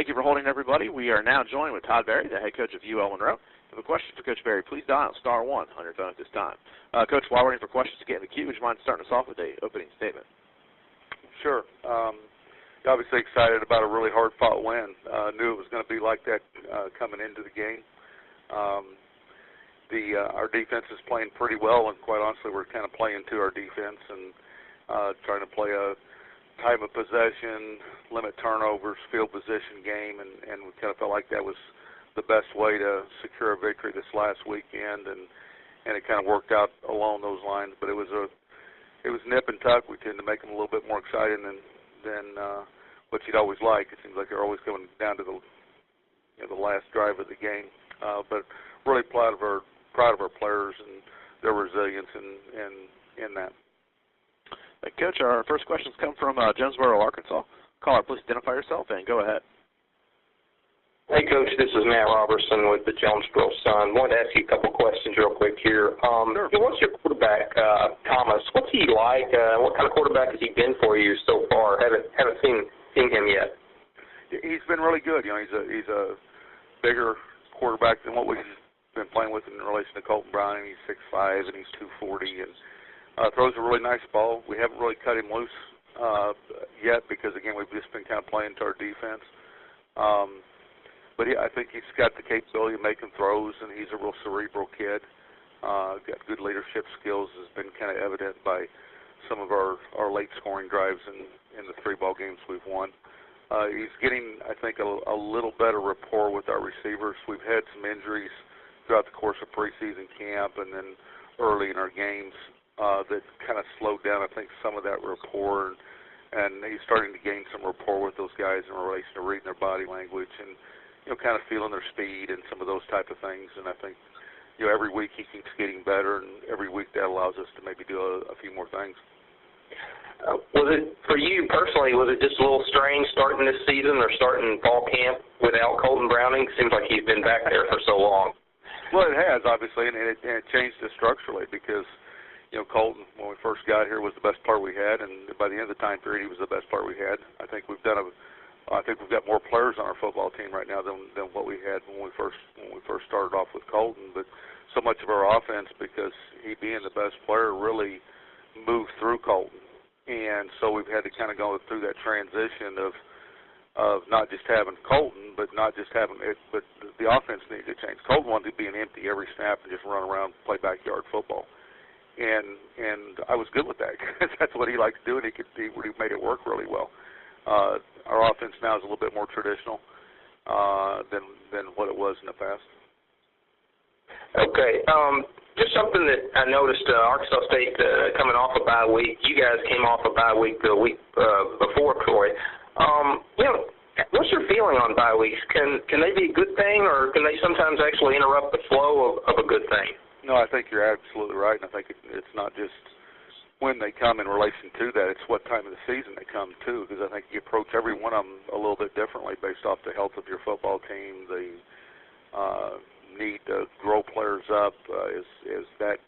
Thank you for holding, everybody. We are now joined with Todd Berry, the head coach of UL Monroe. If you have a question for Coach Berry, please dial *1 on your phone at this time. Coach, while we're waiting for questions to get in the queue, would you mind starting us off with an opening statement? Sure. Obviously excited about a really hard-fought win. Knew it was going to be like that coming into the game. Our defense is playing pretty well, and quite honestly, we're kind of playing to our defense and trying to play a time of possession, limit turnovers, field position game, and we kind of felt like that was the best way to secure a victory this last weekend, and it kind of worked out along those lines. But it was nip and tuck. We tend to make them a little bit more exciting than what you'd always like. It seems like they're always coming down to the last drive of the game. But really proud of our players and their resilience in that. Coach, our first questions come from Jonesboro, Arkansas. Caller, please identify yourself and go ahead. Hey, Coach, this is Matt Robertson with the Jonesboro Sun. Wanted to ask you a couple questions real quick here. Sure. What's your quarterback, Thomas? What's he like? What kind of quarterback has he been for you so far? Haven't seen him yet. He's been really good. He's a bigger quarterback than what we've been playing with in relation to Colton Browning. He's 6'5", and he's 240, and throws a really nice ball. We haven't really cut him loose yet because, again, we've just been kind of playing to our defense. But I think he's got the capability of making throws, and he's a real cerebral kid. Got good leadership skills, has been kind of evident by some of our late scoring drives in the 3-ball games we've won. He's getting, I think, a little better rapport with our receivers. We've had some injuries throughout the course of preseason camp and then early in our games that kind of slowed down, I think, some of that rapport, and he's starting to gain some rapport with those guys in relation to reading their body language and kind of feeling their speed and some of those type of things. And I think every week he keeps getting better, and every week that allows us to maybe do a few more things. Was it, for you personally, was it just a little strange starting this season or starting fall camp without Colton Browning? Seems like he's been back there for so long. Well, it has, obviously, and it changed us structurally because Colton, when we first got here, was the best player we had, and by the end of the time period, he was the best player we had. I think we've got more players on our football team right now than what we had when we first started off with Colton. But so much of our offense, because he being the best player, really moved through Colton, and so we've had to kind of go through that transition of not just having Colton, but not just having it, but the offense needed to change. Colton wanted to be an empty every snap and just run around, play backyard football. And I was good with that because that's what he liked to do, and he made it work really well. Our offense now is a little bit more traditional than what it was in the past. Okay. Just something that I noticed, Arkansas State coming off a bye week. You guys came off a bye week the week before Troy. What's your feeling on bye weeks? Can they be a good thing, or can they sometimes actually interrupt the flow of a good thing? No, I think you're absolutely right, and I think it's not just when they come in relation to that, it's what time of the season they come to, because I think you approach every one of them a little bit differently based off the health of your football team, the need to grow players up, is that,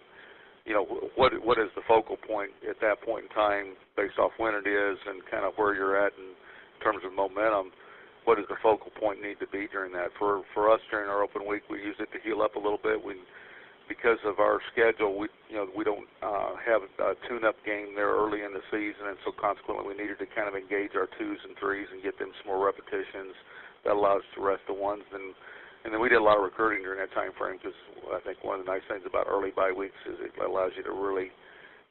what is the focal point at that point in time based off when it is and kind of where you're at in terms of momentum. What does the focal point need to be during that? For us during our open week, we use it to heal up a little bit. Because of our schedule, we don't have a tune-up game there early in the season, and so consequently we needed to kind of engage our 2s and 3s and get them some more repetitions. That allows us to rest the 1s, and then we did a lot of recruiting during that time frame because I think one of the nice things about early bye weeks is it allows you to really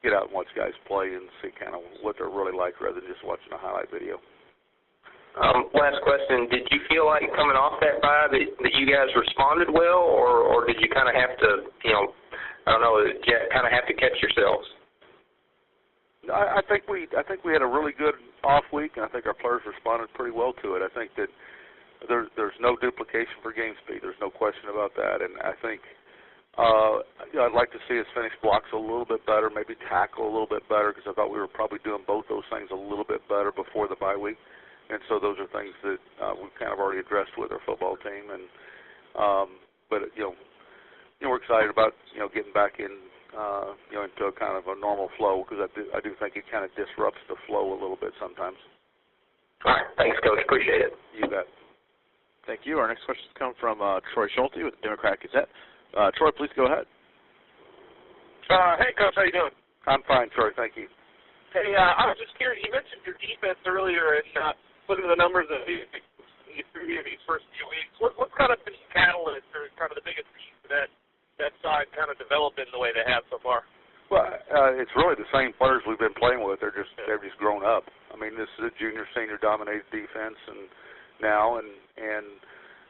get out and watch guys play and see kind of what they're really like rather than just watching a highlight video. Last question, did you feel like coming off that bye that you guys responded well, or did you kind of have to, did you kind of have to catch yourselves? I think we had a really good off week, and I think our players responded pretty well to it. I think that there's no duplication for game speed. There's no question about that, and I think I'd like to see us finish blocks a little bit better, maybe tackle a little bit better, because I thought we were probably doing both those things a little bit better before the bye week. And so those are things that we've kind of already addressed with our football team. And but we're excited about getting back in into a kind of a normal flow because I do think it kind of disrupts the flow a little bit sometimes. All right, thanks, Coach. Appreciate it. You bet. Thank you. Our next question comes from Troy Schulte with the Democrat Gazette. Troy, please go ahead. Hey, Coach, how you doing? I'm fine, Troy. Thank you. Hey, I was just curious. You mentioned your defense earlier, and looking at the numbers of these first few weeks. What's kind of been the catalyst or kind of the biggest piece of that side kind of developing the way they have so far? Well, it's really the same players we've been playing with. They've just grown up. I mean, this is a junior, senior dominated defense, and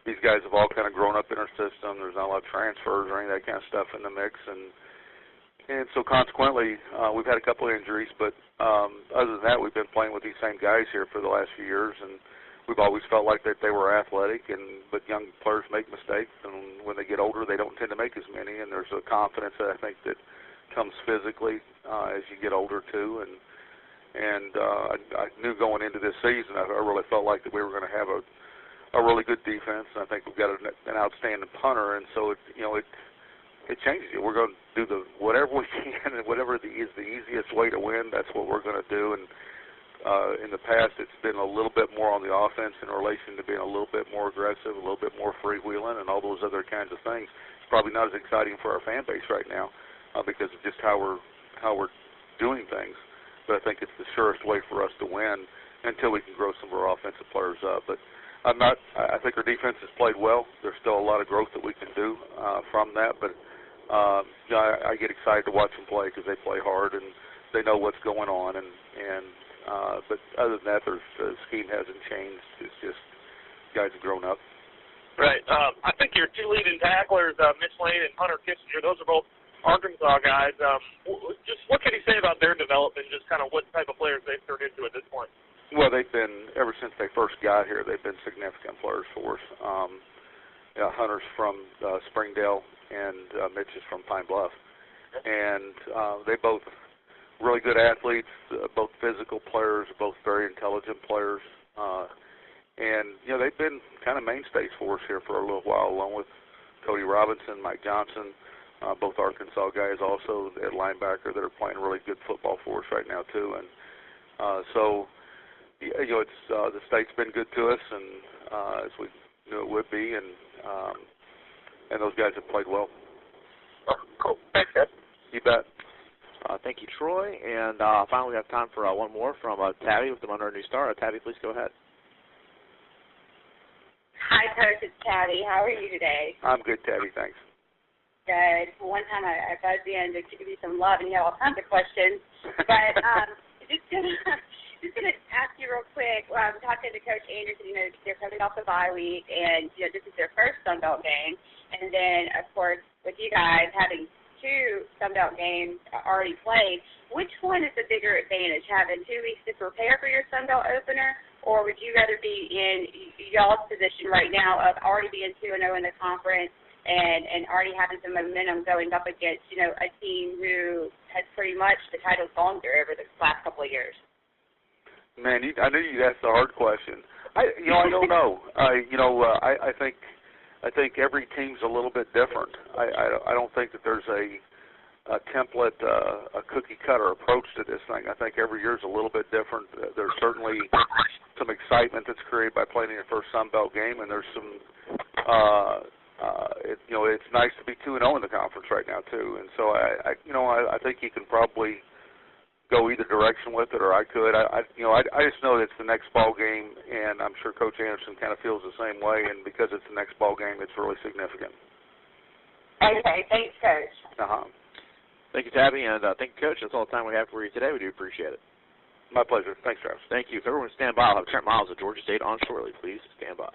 these guys have all kind of grown up in our system. There's not a lot of transfers or any of that kind of stuff in the mix, and so consequently, we've had a couple of injuries, but other than that, we've been playing with these same guys here for the last few years, and we've always felt like that they were athletic, but young players make mistakes, and when they get older, they don't tend to make as many, and there's a confidence that I think that comes physically as you get older too, and I knew going into this season, I really felt like that we were going to have a really good defense, and I think we've got an outstanding punter, and so it changes it. We're going to do whatever we can, and whatever is the easiest way to win, that's what we're going to do. And in the past, it's been a little bit more on the offense in relation to being a little bit more aggressive, a little bit more freewheeling, and all those other kinds of things. It's probably not as exciting for our fan base right now because of just how we're doing things. But I think it's the surest way for us to win until we can grow some of our offensive players up. But I think our defense has played well. There's still a lot of growth that we can do from that, but I get excited to watch them play because they play hard and they know what's going on. But other than that, the scheme hasn't changed. It's just guys have grown up. Right. I think your two leading tacklers, Mitch Lane and Hunter Kissinger, those are both Arkansas guys. Just what can you say about their development, just kind of what type of players they've turned into at this point? Well, they've been, ever since they first got here, they've been significant players for us. Hunter's from Springdale, and Mitch is from Pine Bluff. And they both really good athletes, both physical players, both very intelligent players. And, they've been kind of mainstays for us here for a little while, along with Cody Robinson, Mike Johnson, both Arkansas guys also at linebacker that are playing really good football for us right now, too. And so, it's the state's been good to us, and as we knew it would be, and those guys have played well. Oh, cool. Thanks, guys. You bet. Thank you, Troy. And finally, we have time for one more from Tabby with the Monroe News-Star. Tabby, please go ahead. Hi, Coach. It's Tabby. How are you today? I'm good, Tabby. Thanks. Good. One time I buzzed in to give you some love, and you had all kinds of questions. But just gonna ask you real quick. Talking to Coach Anderson, they're coming off the bye week, and this is their first Sun Belt game. And then, of course, with you guys having two Sun Belt games already played, which one is the bigger advantage? Having 2 weeks to prepare for your Sun Belt opener, or would you rather be in y'all's position right now of already being 2-0 in the conference and already having some momentum going up against, a team who has pretty much the title's gone through over the last couple of years? Man, I knew you'd ask the hard question. I don't know. I think every team's a little bit different. I don't think that there's a template, a cookie cutter approach to this thing. I think every year's a little bit different. There's certainly some excitement that's created by playing your first Sun Belt game, and there's some. It's nice to be 2-0 in the conference right now too. And so I think you can probably go either direction with it, or I could. I just know that it's the next ball game, and I'm sure Coach Anderson kind of feels the same way. And because it's the next ball game, it's really significant. Okay, thanks, Coach. Thank you, Tabby, and thank you, Coach. That's all the time we have for you today. We do appreciate it. My pleasure. Thanks, Travis. Thank you. If everyone stand by, I'll have Trent Miles of Georgia State on shortly. Please stand by.